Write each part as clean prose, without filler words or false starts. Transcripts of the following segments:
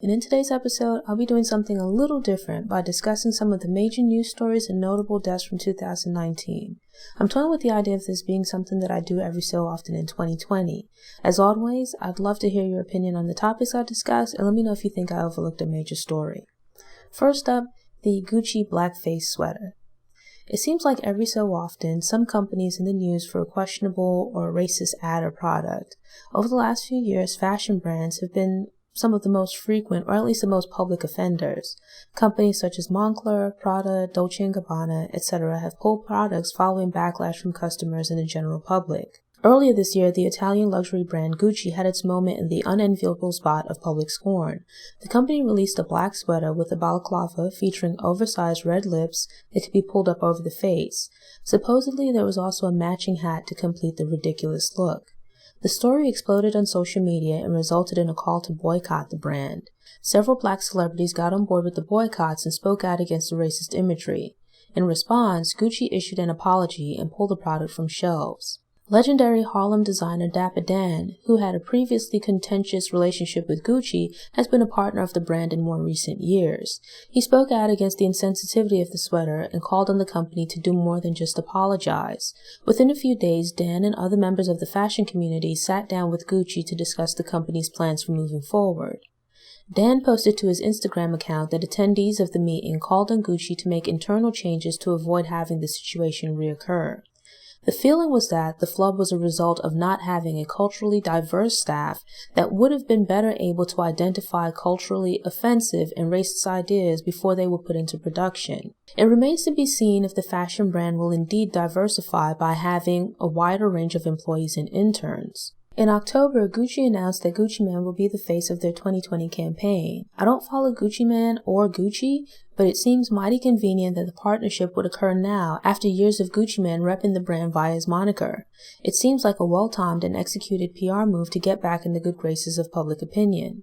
And in today's episode, I'll be doing something a little different by discussing some of the major news stories and notable deaths from 2019. I'm toying with the idea of this being something that I do every so often in 2020. As always, I'd love to hear your opinion on the topics I discuss, and let me know if you think I overlooked a major story. First up, the Gucci blackface sweater. It seems like every so often, some companies in the news for a questionable or racist ad or product. Over the last few years, fashion brands have been some of the most frequent, or at least the most public offenders. Companies such as Moncler, Prada, Dolce & Gabbana, etc. have pulled products following backlash from customers and the general public. Earlier this year, the Italian luxury brand Gucci had its moment in the unenviable spot of public scorn. The company released a black sweater with a balaclava featuring oversized red lips that could be pulled up over the face. Supposedly, there was also a matching hat to complete the ridiculous look. The story exploded on social media and resulted in a call to boycott the brand. Several black celebrities got on board with the boycotts and spoke out against the racist imagery. In response, Gucci issued an apology and pulled the product from shelves. Legendary Harlem designer Dapper Dan, who had a previously contentious relationship with Gucci, has been a partner of the brand in more recent years. He spoke out against the insensitivity of the sweater and called on the company to do more than just apologize. Within a few days, Dan and other members of the fashion community sat down with Gucci to discuss the company's plans for moving forward. Dan posted to his Instagram account that attendees of the meeting called on Gucci to make internal changes to avoid having the situation reoccur. The feeling was that the flub was a result of not having a culturally diverse staff that would have been better able to identify culturally offensive and racist ideas before they were put into production. It remains to be seen if the fashion brand will indeed diversify by having a wider range of employees and interns. In October, Gucci announced that Gucci Mane will be the face of their 2020 campaign. I don't follow Gucci Mane or Gucci, but it seems mighty convenient that the partnership would occur now after years of Gucci Mane repping the brand via his moniker. It seems like a well-timed and executed PR move to get back in the good graces of public opinion.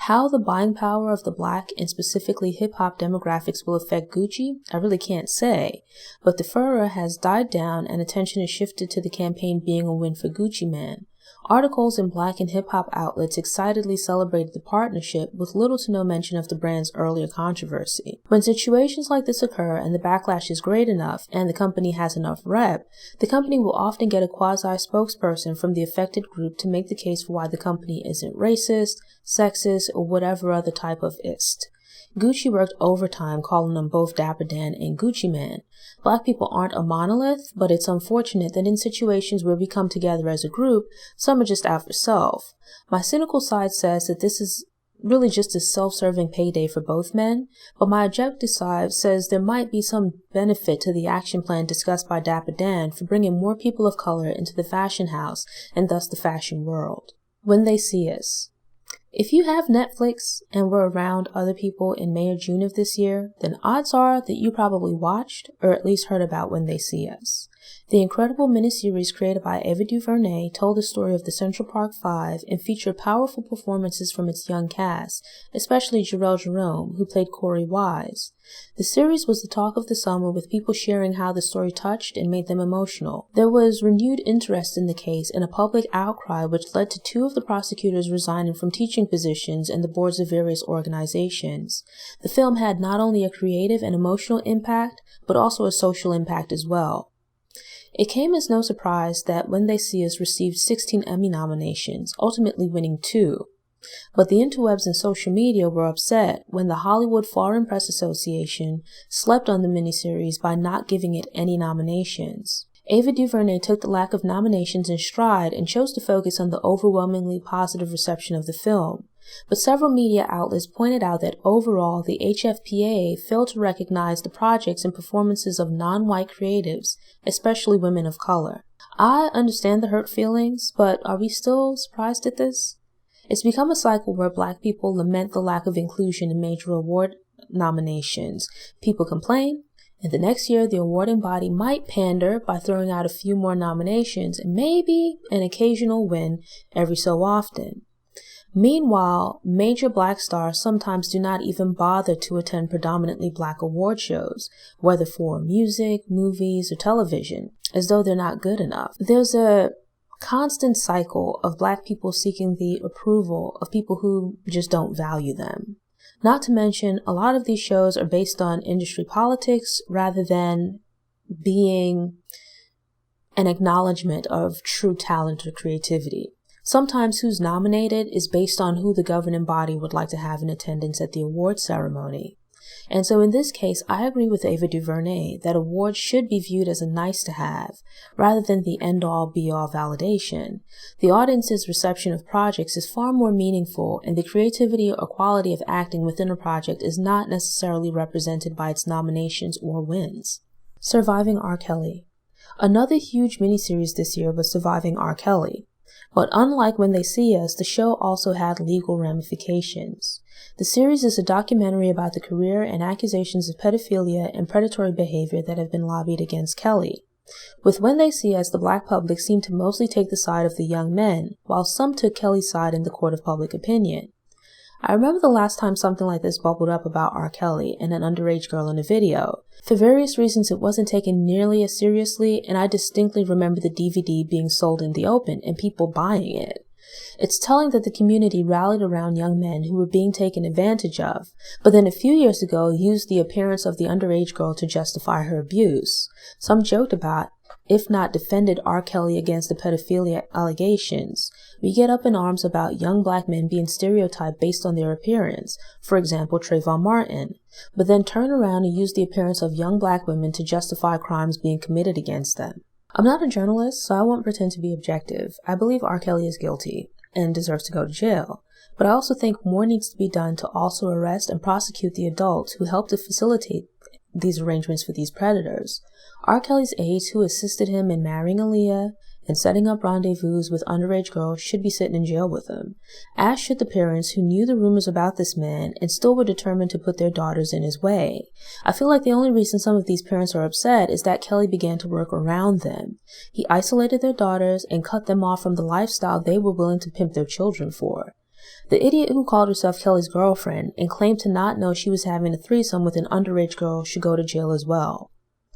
How the buying power of the black and specifically hip-hop demographics will affect Gucci, I really can't say, but the furor has died down and attention has shifted to the campaign being a win for Gucci Mane. Articles in black and hip-hop outlets excitedly celebrated the partnership with little to no mention of the brand's earlier controversy. When situations like this occur and the backlash is great enough and the company has enough rep, the company will often get a quasi-spokesperson from the affected group to make the case for why the company isn't racist, sexist, or whatever other type of ist. Gucci worked overtime calling them both Dapper Dan and Gucci Mane. Black people aren't a monolith, but it's unfortunate that in situations where we come together as a group, some are just out for self. My cynical side says that this is really just a self-serving payday for both men, but my objective side says there might be some benefit to the action plan discussed by Dapper Dan for bringing more people of color into the fashion house and thus the fashion world. When they see us. If you have Netflix and were around other people in May or June of this year, then odds are that you probably watched or at least heard about When They See Us. The incredible miniseries created by Ava DuVernay told the story of the Central Park Five and featured powerful performances from its young cast, especially Jarrell Jerome, who played Corey Wise. The series was the talk of the summer, with people sharing how the story touched and made them emotional. There was renewed interest in the case and a public outcry which led to two of the prosecutors resigning from teaching positions and the boards of various organizations. The film had not only a creative and emotional impact, but also a social impact as well. It came as no surprise that When They See Us received 16 Emmy nominations, ultimately winning 2. But the interwebs and social media were upset when the Hollywood Foreign Press Association slept on the miniseries by not giving it any nominations. Ava DuVernay took the lack of nominations in stride and chose to focus on the overwhelmingly positive reception of the film. But several media outlets pointed out that overall the HFPA failed to recognize the projects and performances of non-white creatives, especially women of color. I understand the hurt feelings, but are we still surprised at this? It's become a cycle where black people lament the lack of inclusion in major award nominations. People complain, and the next year the awarding body might pander by throwing out a few more nominations and maybe an occasional win every so often. Meanwhile, major black stars sometimes do not even bother to attend predominantly black award shows, whether for music, movies, or television, as though they're not good enough. There's a constant cycle of Black people seeking the approval of people who just don't value them. Not to mention, a lot of these shows are based on industry politics rather than being an acknowledgement of true talent or creativity. Sometimes who's nominated is based on who the governing body would like to have in attendance at the award ceremony. And so in this case, I agree with Ava DuVernay that awards should be viewed as a nice to have, rather than the end-all be-all validation. The audience's reception of projects is far more meaningful, and the creativity or quality of acting within a project is not necessarily represented by its nominations or wins. Surviving R. Kelly. Another huge miniseries this year was Surviving R. Kelly. But unlike When They See Us, the show also had legal ramifications. The series is a documentary about the career and accusations of pedophilia and predatory behavior that have been lobbied against Kelly. With When They See Us, the Black public seemed to mostly take the side of the young men, while some took Kelly's side in the court of public opinion. I remember the last time something like this bubbled up about R. Kelly and an underage girl in a video. For various reasons, it wasn't taken nearly as seriously, and I distinctly remember the DVD being sold in the open and people buying it. It's telling that the community rallied around young men who were being taken advantage of, but then a few years ago used the appearance of the underage girl to justify her abuse. Some joked about, if not defended R. Kelly against the pedophilia allegations. We get up in arms about young Black men being stereotyped based on their appearance, for example Trayvon Martin, but then turn around and use the appearance of young Black women to justify crimes being committed against them. I'm not a journalist, so I won't pretend to be objective. I believe R. Kelly is guilty and deserves to go to jail, but I also think more needs to be done to also arrest and prosecute the adults who helped to facilitate these arrangements for these predators. R. Kelly's aides who assisted him in marrying Aaliyah and setting up rendezvous with underage girls should be sitting in jail with him, as should the parents who knew the rumors about this man and still were determined to put their daughters in his way. I feel like the only reason some of these parents are upset is that Kelly began to work around them. He isolated their daughters and cut them off from the lifestyle they were willing to pimp their children for. The idiot who called herself Kelly's girlfriend and claimed to not know she was having a threesome with an underage girl should go to jail as well.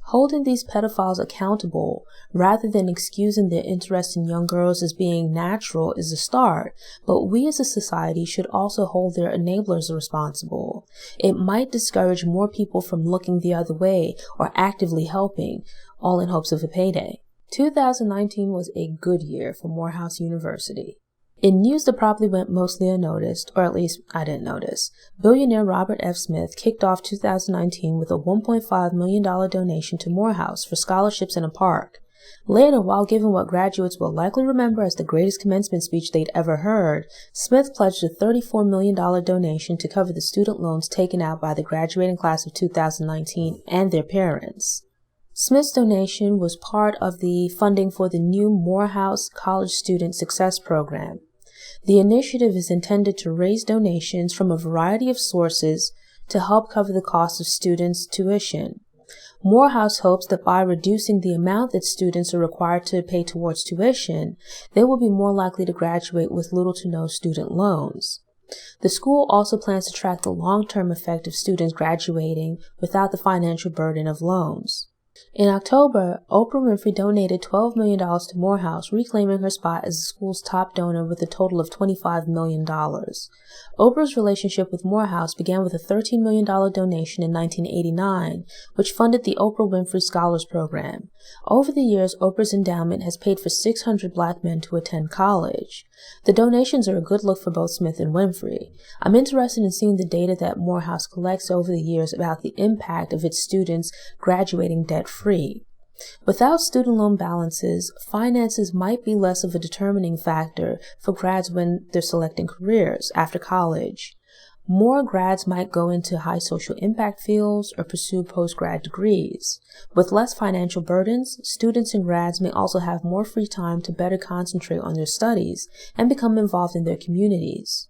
Holding these pedophiles accountable, rather than excusing their interest in young girls as being natural, is a start, but we as a society should also hold their enablers responsible. It might discourage more people from looking the other way or actively helping, all in hopes of a payday. 2019 was a good year for Morehouse University. In news that probably went mostly unnoticed, or at least I didn't notice, billionaire Robert F. Smith kicked off 2019 with a $1.5 million donation to Morehouse for scholarships in a park. Later, while giving what graduates will likely remember as the greatest commencement speech they'd ever heard, Smith pledged a $34 million donation to cover the student loans taken out by the graduating class of 2019 and their parents. Smith's donation was part of the funding for the new Morehouse College Student Success Program. The initiative is intended to raise donations from a variety of sources to help cover the cost of students' tuition. Morehouse hopes that by reducing the amount that students are required to pay towards tuition, they will be more likely to graduate with little to no student loans. The school also plans to track the long-term effect of students graduating without the financial burden of loans. In October, Oprah Winfrey donated $12 million to Morehouse, reclaiming her spot as the school's top donor with a total of $25 million. Oprah's relationship with Morehouse began with a $13 million donation in 1989, which funded the Oprah Winfrey Scholars Program. Over the years, Oprah's endowment has paid for 600 Black men to attend college. The donations are a good look for both Smith and Winfrey. I'm interested in seeing the data that Morehouse collects over the years about the impact of its students graduating debt-free. Without student loan balances, finances might be less of a determining factor for grads when they're selecting careers after college. More grads might go into high social impact fields or pursue post-grad degrees. With less financial burdens, students and grads may also have more free time to better concentrate on their studies and become involved in their communities.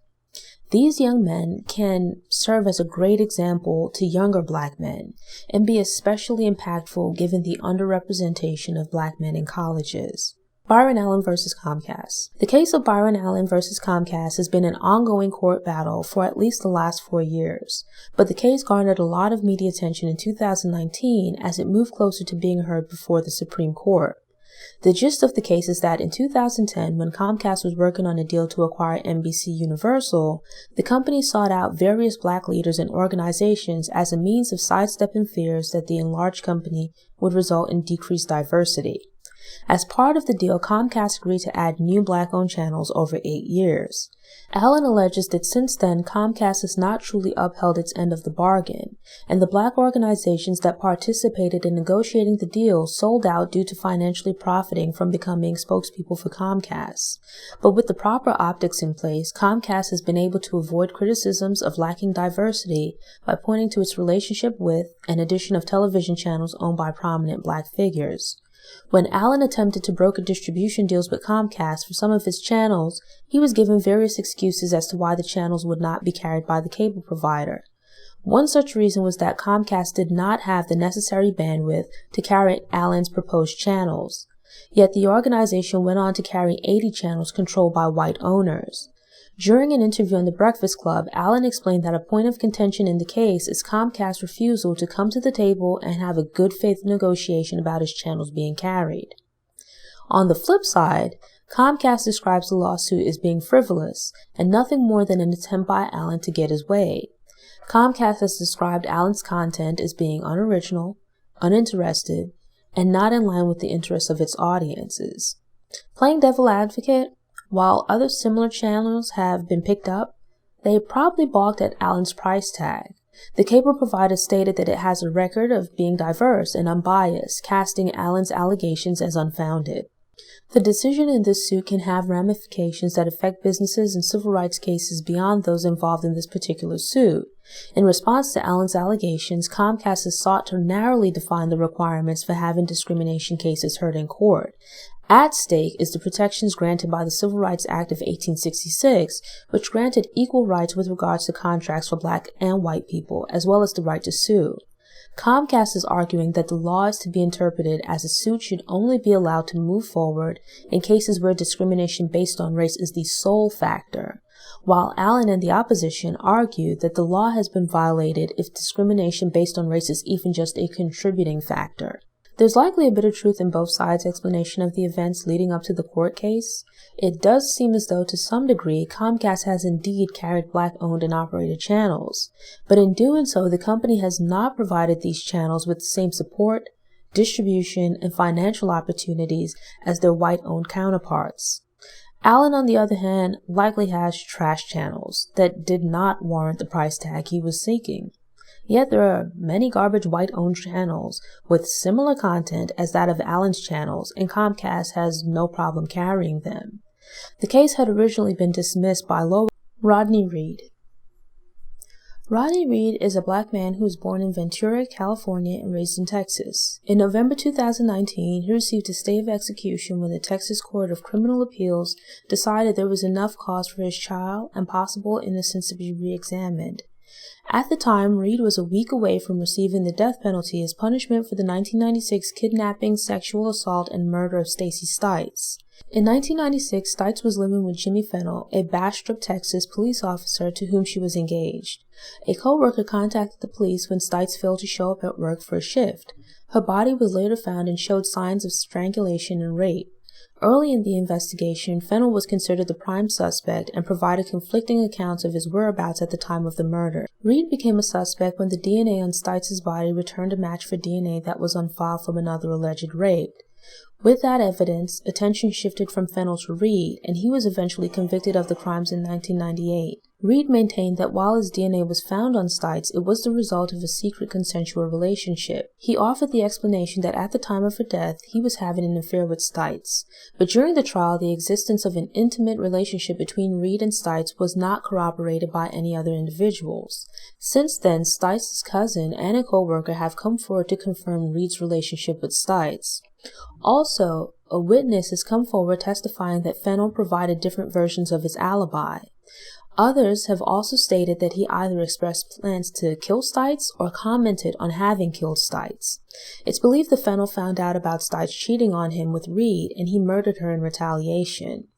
These young men can serve as a great example to younger Black men and be especially impactful given the underrepresentation of Black men in colleges. Byron Allen versus Comcast. The case of Byron Allen versus Comcast has been an ongoing court battle for at least the last 4 years, but the case garnered a lot of media attention in 2019 as it moved closer to being heard before the Supreme Court. The gist of the case is that in 2010, when Comcast was working on a deal to acquire NBC Universal, the company sought out various black leaders and organizations as a means of sidestepping fears that the enlarged company would result in decreased diversity. As part of the deal, Comcast agreed to add new black-owned channels over 8 years. Allen alleges that since then, Comcast has not truly upheld its end of the bargain, and the black organizations that participated in negotiating the deal sold out due to financially profiting from becoming spokespeople for Comcast. But with the proper optics in place, Comcast has been able to avoid criticisms of lacking diversity by pointing to its relationship with and addition of television channels owned by prominent black figures. When Allen attempted to broker distribution deals with Comcast for some of his channels, he was given various excuses as to why the channels would not be carried by the cable provider. One such reason was that Comcast did not have the necessary bandwidth to carry Allen's proposed channels. Yet the organization went on to carry 80 channels controlled by white owners. During an interview on The Breakfast Club, Allen explained that a point of contention in the case is Comcast's refusal to come to the table and have a good faith negotiation about his channels being carried. On the flip side, Comcast describes the lawsuit as being frivolous and nothing more than an attempt by Allen to get his way. Comcast has described Allen's content as being unoriginal, uninterested, and not in line with the interests of its audiences. Playing devil advocate, while other similar channels have been picked up, they probably balked at Allen's price tag. The cable provider stated that it has a record of being diverse and unbiased, casting Allen's allegations as unfounded. The decision in this suit can have ramifications that affect businesses and civil rights cases beyond those involved in this particular suit. In response to Allen's allegations, Comcast has sought to narrowly define the requirements for having discrimination cases heard in court. At stake is the protections granted by the Civil Rights Act of 1866, which granted equal rights with regards to contracts for black and white people, as well as the right to sue. Comcast is arguing that the law is to be interpreted as a suit should only be allowed to move forward in cases where discrimination based on race is the sole factor, while Allen and the opposition argue that the law has been violated if discrimination based on race is even just a contributing factor. There's likely a bit of truth in both sides' explanation of the events leading up to the court case. It does seem as though, to some degree, Comcast has indeed carried black-owned and operated channels, but in doing so, the company has not provided these channels with the same support, distribution, and financial opportunities as their white-owned counterparts. Allen, on the other hand, likely has trash channels that did not warrant the price tag he was seeking. Yet there are many garbage white-owned channels with similar content as that of Allen's channels, and Comcast has no problem carrying them. The case had originally been dismissed by lawyer Rodney Reed. Rodney Reed is a black man who was born in Ventura, California, and raised in Texas. In November 2019, he received a stay of execution when the Texas Court of Criminal Appeals decided there was enough cause for his trial and possible innocence to be re-examined. At the time, Reed was a week away from receiving the death penalty as punishment for the 1996 kidnapping, sexual assault, and murder of Stacey Stites. In 1996, Stites was living with Jimmy Fennell, a Bastrop, Texas police officer to whom she was engaged. A co-worker contacted the police when Stites failed to show up at work for a shift. Her body was later found and showed signs of strangulation and rape. Early in the investigation, Fennell was considered the prime suspect and provided conflicting accounts of his whereabouts at the time of the murder. Reed became a suspect when the DNA on Stites' body returned a match for DNA that was on file from another alleged rape. With that evidence, attention shifted from Fennell to Reed, and he was eventually convicted of the crimes in 1998. Reed maintained that while his DNA was found on Stites, it was the result of a secret consensual relationship. He offered the explanation that at the time of her death, he was having an affair with Stites. But during the trial, the existence of an intimate relationship between Reed and Stites was not corroborated by any other individuals. Since then, Stites' cousin and a co-worker have come forward to confirm Reed's relationship with Stites. Also, a witness has come forward testifying that Fennell provided different versions of his alibi. Others have also stated that he either expressed plans to kill Stites or commented on having killed Stites. It's believed that Fennell found out about Stites cheating on him with Reed and he murdered her in retaliation.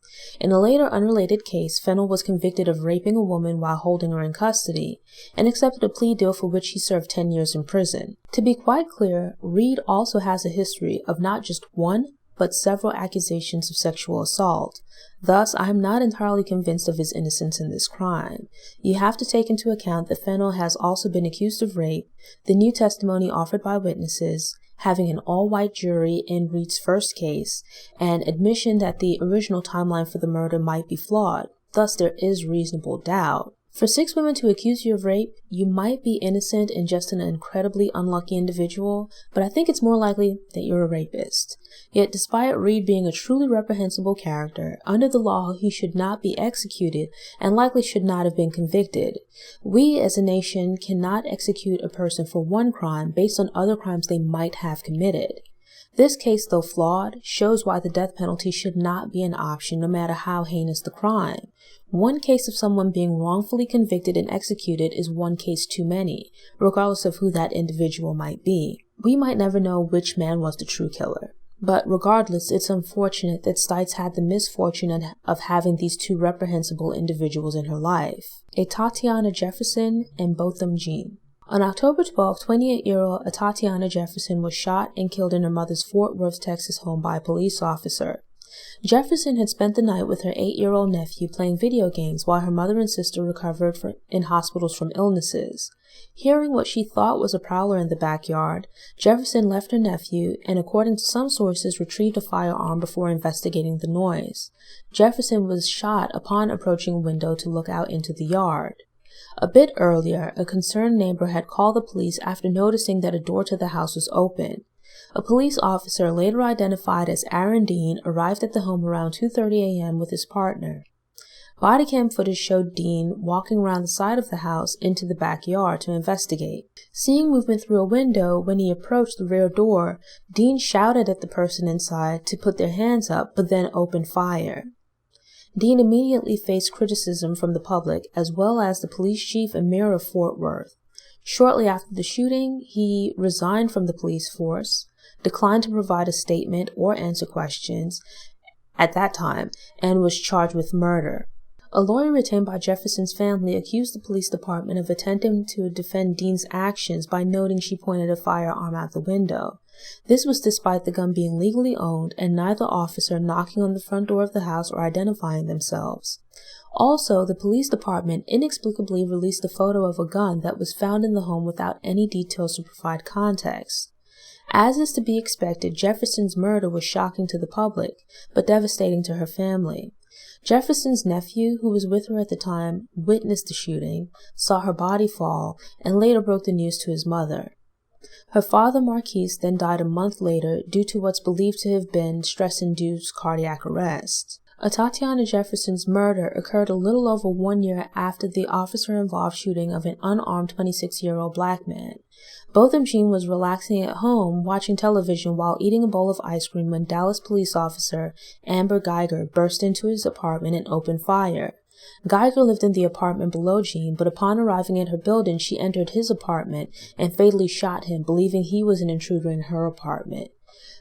In a later unrelated case, Fennell was convicted of raping a woman while holding her in custody and accepted a plea deal for which he served 10 years in prison. To be quite clear, Reed also has a history of not just one, but several accusations of sexual assault. Thus, I am not entirely convinced of his innocence in this crime. You have to take into account that Fennell has also been accused of rape, the new testimony offered by witnesses, having an all-white jury in Reed's first case, and admission that the original timeline for the murder might be flawed. Thus, there is reasonable doubt. For 6 women to accuse you of rape, you might be innocent and just an incredibly unlucky individual, but I think it's more likely that you're a rapist. Yet, despite Reed being a truly reprehensible character, under the law he should not be executed and likely should not have been convicted. We as a nation cannot execute a person for one crime based on other crimes they might have committed. This case, though flawed, shows why the death penalty should not be an option no matter how heinous the crime. One case of someone being wrongfully convicted and executed is one case too many, regardless of who that individual might be. We might never know which man was the true killer. But regardless, it's unfortunate that Stites had the misfortune of having these 2 reprehensible individuals in her life, a Tatiana Jefferson and Botham Jean. On October 12, 28-year-old Tatiana Jefferson was shot and killed in her mother's Fort Worth, Texas home by a police officer. Jefferson had spent the night with her 8-year-old nephew playing video games while her mother and sister recovered in hospitals from illnesses. Hearing what she thought was a prowler in the backyard, Jefferson left her nephew and, according to some sources, retrieved a firearm before investigating the noise. Jefferson was shot upon approaching a window to look out into the yard. A bit earlier, a concerned neighbor had called the police after noticing that a door to the house was open. A police officer, later identified as Aaron Dean, arrived at the home around 2:30 a.m. with his partner. Body cam footage showed Dean walking around the side of the house into the backyard to investigate. Seeing movement through a window, when he approached the rear door, Dean shouted at the person inside to put their hands up, but then opened fire. Dean immediately faced criticism from the public, as well as the police chief and mayor of Fort Worth. Shortly after the shooting, he resigned from the police force, declined to provide a statement or answer questions at that time, and was charged with murder. A lawyer retained by Jefferson's family accused the police department of attempting to defend Dean's actions by noting she pointed a firearm out the window. This was despite the gun being legally owned and neither officer knocking on the front door of the house or identifying themselves. Also, the police department inexplicably released a photo of a gun that was found in the home without any details to provide context. As is to be expected, Jefferson's murder was shocking to the public, but devastating to her family. Jefferson's nephew, who was with her at the time, witnessed the shooting, saw her body fall, and later broke the news to his mother. Her father, Marquise, then died a month later due to what's believed to have been stress-induced cardiac arrest. Tatiana Jefferson's murder occurred a little over 1 year after the officer-involved shooting of an unarmed 26-year-old black man. Botham Jean was relaxing at home, watching television while eating a bowl of ice cream when Dallas police officer Amber Geiger burst into his apartment and opened fire. Geiger lived in the apartment below Jean, but upon arriving at her building, she entered his apartment and fatally shot him, believing he was an intruder in her apartment.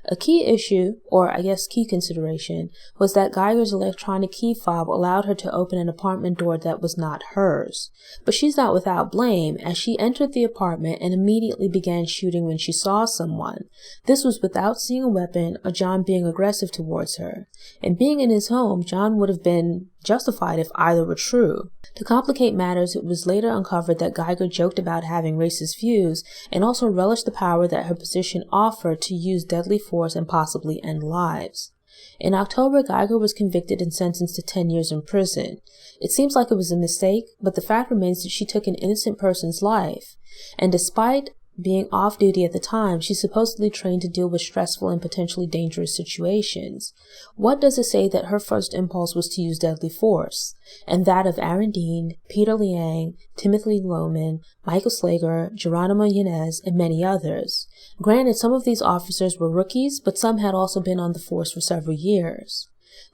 A key issue, or I guess key consideration, was that Geiger's electronic key fob allowed her to open an apartment door that was not hers. But she's not without blame, as she entered the apartment and immediately began shooting when she saw someone. This was without seeing a weapon or John being aggressive towards her. And being in his home, John would have been justified if either were true. To complicate matters, it was later uncovered that Geiger joked about having racist views and also relished the power that her position offered to use deadly force and possibly end lives. In October, Geiger was convicted and sentenced to 10 years in prison. It seems like it was a mistake, but the fact remains that she took an innocent person's life. And despite being off duty at the time, she supposedly trained to deal with stressful and potentially dangerous situations. What does it say that her first impulse was to use deadly force? And that of Aaron Dean, Peter Liang, Timothy Lohman, Michael Slager, Geronimo Yanez, and many others. Granted, some of these officers were rookies, but some had also been on the force for several years.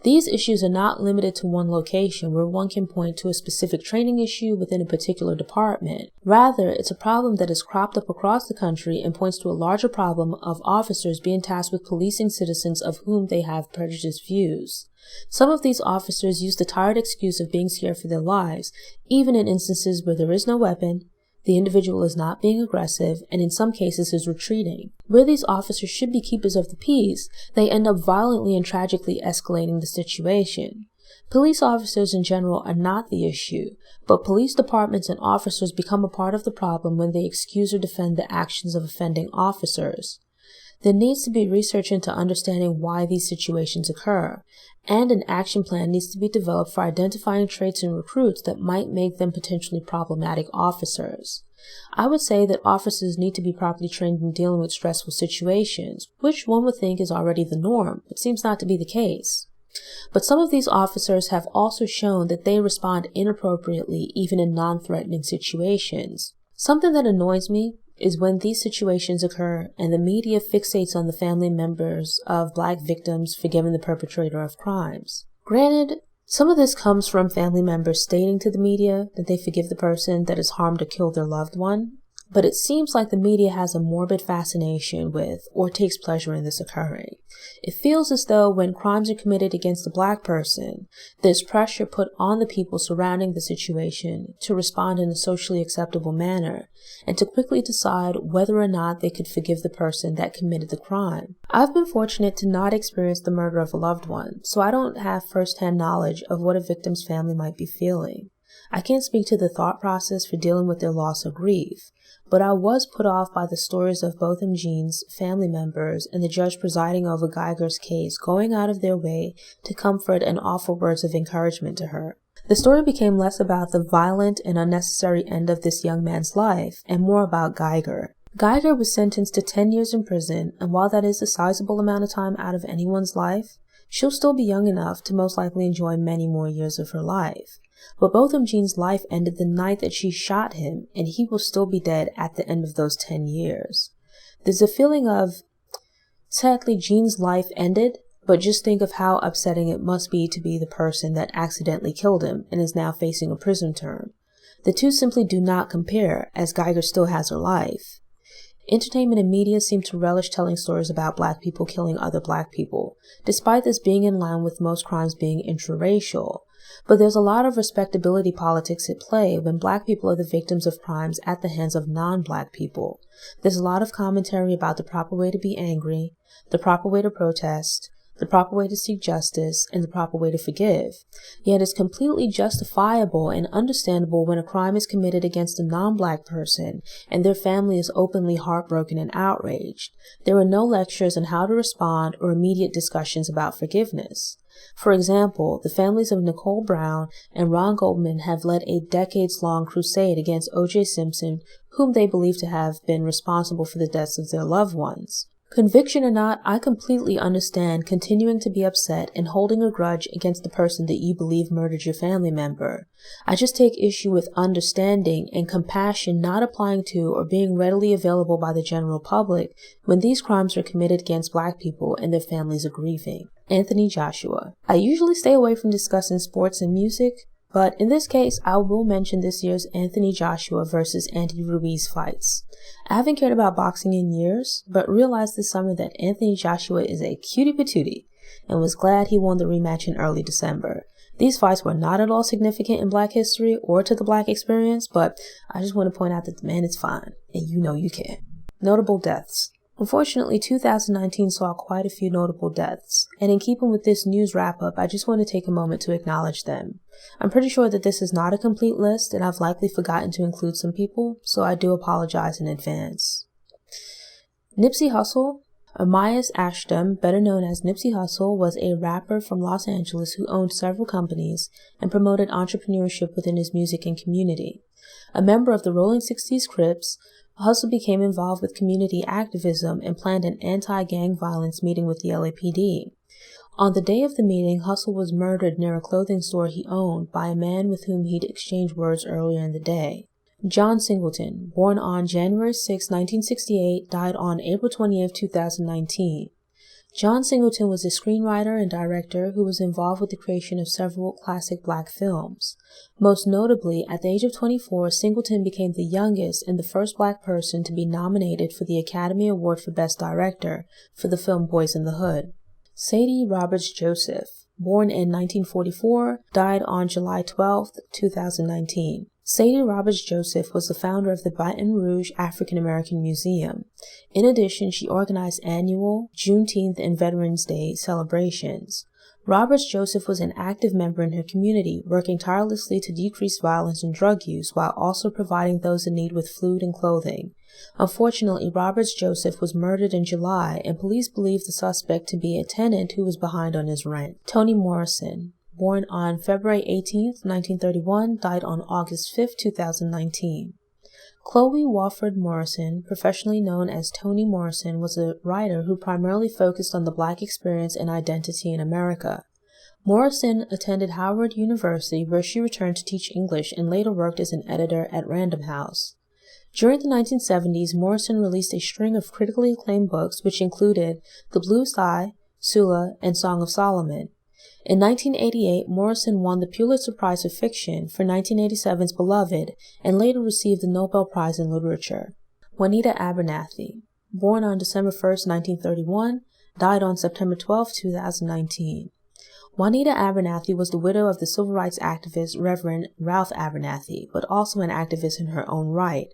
These issues are not limited to one location where one can point to a specific training issue within a particular department. Rather, it's a problem that has cropped up across the country and points to a larger problem of officers being tasked with policing citizens of whom they have prejudiced views. Some of these officers use the tired excuse of being scared for their lives, even in instances where there is no weapon, The individual is not being aggressive and in some cases is retreating. Where these officers should be keepers of the peace, they end up violently and tragically escalating the situation. Police officers in general are not the issue, but police departments and officers become a part of the problem when they excuse or defend the actions of offending officers. There needs to be research into understanding why these situations occur, and an action plan needs to be developed for identifying traits in recruits that might make them potentially problematic officers. I would say that officers need to be properly trained in dealing with stressful situations, which one would think is already the norm, but seems not to be the case. But some of these officers have also shown that they respond inappropriately even in non-threatening situations. Something that annoys me is when these situations occur and the media fixates on the family members of Black victims forgiving the perpetrator of crimes. Granted, some of this comes from family members stating to the media that they forgive the person that has harmed or killed their loved one, but it seems like the media has a morbid fascination with or takes pleasure in this occurring. It feels as though when crimes are committed against a Black person, there's pressure put on the people surrounding the situation to respond in a socially acceptable manner and to quickly decide whether or not they could forgive the person that committed the crime. I've been fortunate to not experience the murder of a loved one, so I don't have first-hand knowledge of what a victim's family might be feeling. I can't speak to the thought process for dealing with their loss or grief, but I was put off by the stories of Botham Jean's family members and the judge presiding over Geiger's case going out of their way to comfort and offer words of encouragement to her. The story became less about the violent and unnecessary end of this young man's life and more about Geiger. Geiger was sentenced to 10 years in prison, and while that is a sizable amount of time out of anyone's life, she'll still be young enough to most likely enjoy many more years of her life. But Botham Jean's life ended the night that she shot him, and he will still be dead at the end of those 10 years. There's a feeling of, sadly, Jean's life ended, but just think of how upsetting it must be to be the person that accidentally killed him and is now facing a prison term. The two simply do not compare, as Geiger still has her life. Entertainment and media seem to relish telling stories about Black people killing other Black people, despite this being in line with most crimes being intraracial. But there's a lot of respectability politics at play when Black people are the victims of crimes at the hands of non-Black people. There's a lot of commentary about the proper way to be angry, the proper way to protest, the proper way to seek justice, and the proper way to forgive. Yet it's completely justifiable and understandable when a crime is committed against a non-Black person and their family is openly heartbroken and outraged. There are no lectures on how to respond or immediate discussions about forgiveness. For example, the families of Nicole Brown and Ron Goldman have led a decades-long crusade against O.J. Simpson, whom they believe to have been responsible for the deaths of their loved ones. Conviction or not, I completely understand continuing to be upset and holding a grudge against the person that you believe murdered your family member. I just take issue with understanding and compassion not applying to or being readily available by the general public when these crimes are committed against Black people and their families are grieving. Anthony Joshua. I usually stay away from discussing sports and music, but in this case, I will mention this year's Anthony Joshua versus Andy Ruiz fights. I haven't cared about boxing in years, but realized this summer that Anthony Joshua is a cutie patootie, and was glad he won the rematch in early December. These fights were not at all significant in Black history or to the Black experience, but I just want to point out that the man is fine, and you know you can. Notable deaths. Unfortunately, 2019 saw quite a few notable deaths, and in keeping with this news wrap-up, I just want to take a moment to acknowledge them. I'm pretty sure that this is not a complete list, and I've likely forgotten to include some people, so I do apologize in advance. Nipsey Hussle. Amias Ashton, better known as Nipsey Hussle, was a rapper from Los Angeles who owned several companies and promoted entrepreneurship within his music and community. A member of the Rolling 60s Crips, Hussle became involved with community activism and planned an anti-gang violence meeting with the LAPD. On the day of the meeting, Hussle was murdered near a clothing store he owned by a man with whom he'd exchanged words earlier in the day. John Singleton, born on January 6, 1968, died on April 28, 2019. John Singleton was a screenwriter and director who was involved with the creation of several classic Black films. Most notably, at the age of 24, Singleton became the youngest and the first Black person to be nominated for the Academy Award for Best Director for the film Boys in the Hood. Sadie Roberts Joseph, born in 1944, died on July 12, 2019. Sadie Roberts Joseph was the founder of the Baton Rouge African American Museum. In addition, she organized annual Juneteenth and Veterans Day celebrations. Roberts Joseph was an active member in her community, working tirelessly to decrease violence and drug use while also providing those in need with food and clothing. Unfortunately, Roberts Joseph was murdered in July, and police believe the suspect to be a tenant who was behind on his rent. Toni Morrison, born on February 18, 1931, died on August 5, 2019. Chloe Wofford Morrison, professionally known as Toni Morrison, was a writer who primarily focused on the Black experience and identity in America. Morrison attended Howard University, where she returned to teach English and later worked as an editor at Random House. During the 1970s, Morrison released a string of critically acclaimed books, which included The Blue Sky, Sula, and Song of Solomon. In 1988, Morrison won the Pulitzer Prize for Fiction for 1987's Beloved and later received the Nobel Prize in Literature. Juanita Abernathy, born on December 1, 1931, died on September 12, 2019. Juanita Abernathy was the widow of the civil rights activist Reverend Ralph Abernathy, but also an activist in her own right.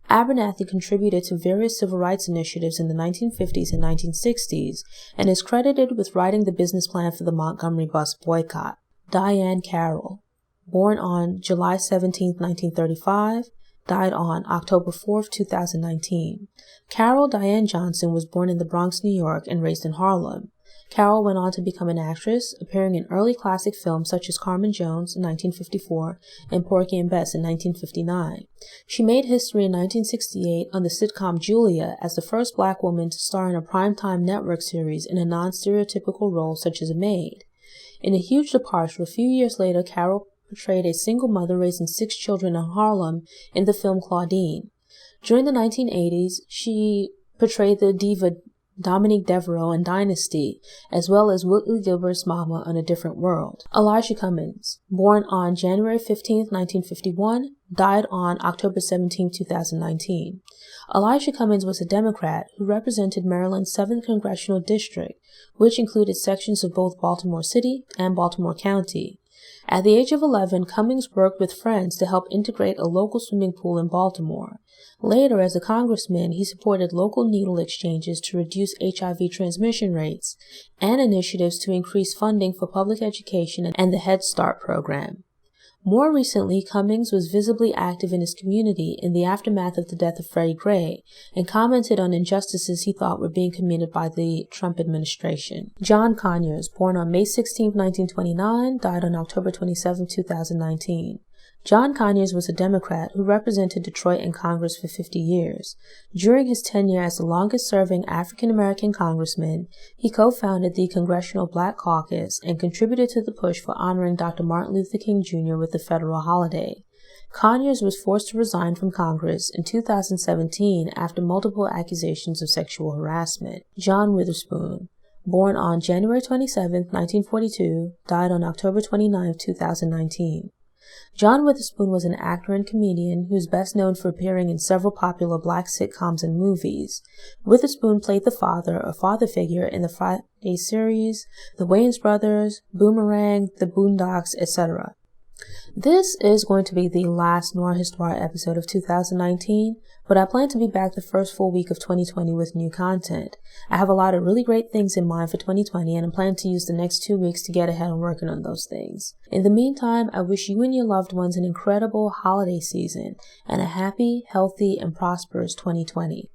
Abernathy contributed to various civil rights initiatives in the 1950s and 1960s and is credited with writing the business plan for the Montgomery bus boycott. Diane Carroll, born on July 17, 1935, died on October 4, 2019. Carol Diane Johnson was born in the Bronx, New York, and raised in Harlem. Carol went on to become an actress, appearing in early classic films such as Carmen Jones in 1954 and Porgy and Bess in 1959. She made history in 1968 on the sitcom Julia as the first Black woman to star in a primetime network series in a non-stereotypical role such as a maid. In a huge departure, a few years later, Carol portrayed a single mother raising 6 children in Harlem in the film Claudine. During the 1980s, she portrayed the diva Dominique Devereaux in Dynasty, as well as Whitley Gilbert's mama on A Different World. Elijah Cummings, born on January 15, 1951, died on October 17, 2019. Elijah Cummings was a Democrat who represented Maryland's 7th Congressional District, which included sections of both Baltimore City and Baltimore County. At the age of 11, Cummings worked with friends to help integrate a local swimming pool in Baltimore. Later, as a congressman, he supported local needle exchanges to reduce HIV transmission rates and initiatives to increase funding for public education and the Head Start program. More recently, Cummings was visibly active in his community in the aftermath of the death of Freddie Gray and commented on injustices he thought were being committed by the Trump administration. John Conyers, born on May 16, 1929, died on October 27, 2019. John Conyers was a Democrat who represented Detroit in Congress for 50 years. During his tenure as the longest-serving African-American congressman, he co-founded the Congressional Black Caucus and contributed to the push for honoring Dr. Martin Luther King Jr. with a federal holiday. Conyers was forced to resign from Congress in 2017 after multiple accusations of sexual harassment. John Witherspoon, born on January 27, 1942, died on October 29, 2019. John Witherspoon was an actor and comedian who is best known for appearing in several popular Black sitcoms and movies. Witherspoon played the father, a father figure, in the Friday series, The Wayans Brothers, Boomerang, The Boondocks, etc. This is going to be the last Noire Histoire episode of 2019, but I plan to be back the first full week of 2020 with new content. I have a lot of really great things in mind for 2020, and I'm planning to use the next 2 weeks to get ahead on working on those things. In the meantime, I wish you and your loved ones an incredible holiday season and a happy, healthy, and prosperous 2020.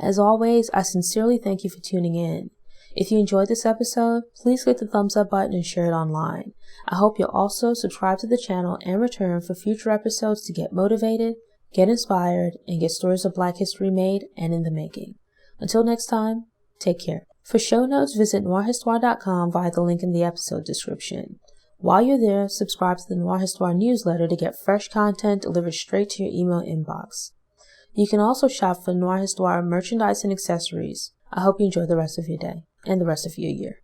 As always, I sincerely thank you for tuning in. If you enjoyed this episode, please click the thumbs up button and share it online. I hope you'll also subscribe to the channel and return for future episodes to get motivated, get inspired, and get stories of Black history made and in the making. Until next time, take care. For show notes, visit noirehistoire.com via the link in the episode description. While you're there, subscribe to the Noire Histoire newsletter to get fresh content delivered straight to your email inbox. You can also shop for Noire Histoire merchandise and accessories. I hope you enjoy the rest of your day and the rest of your year.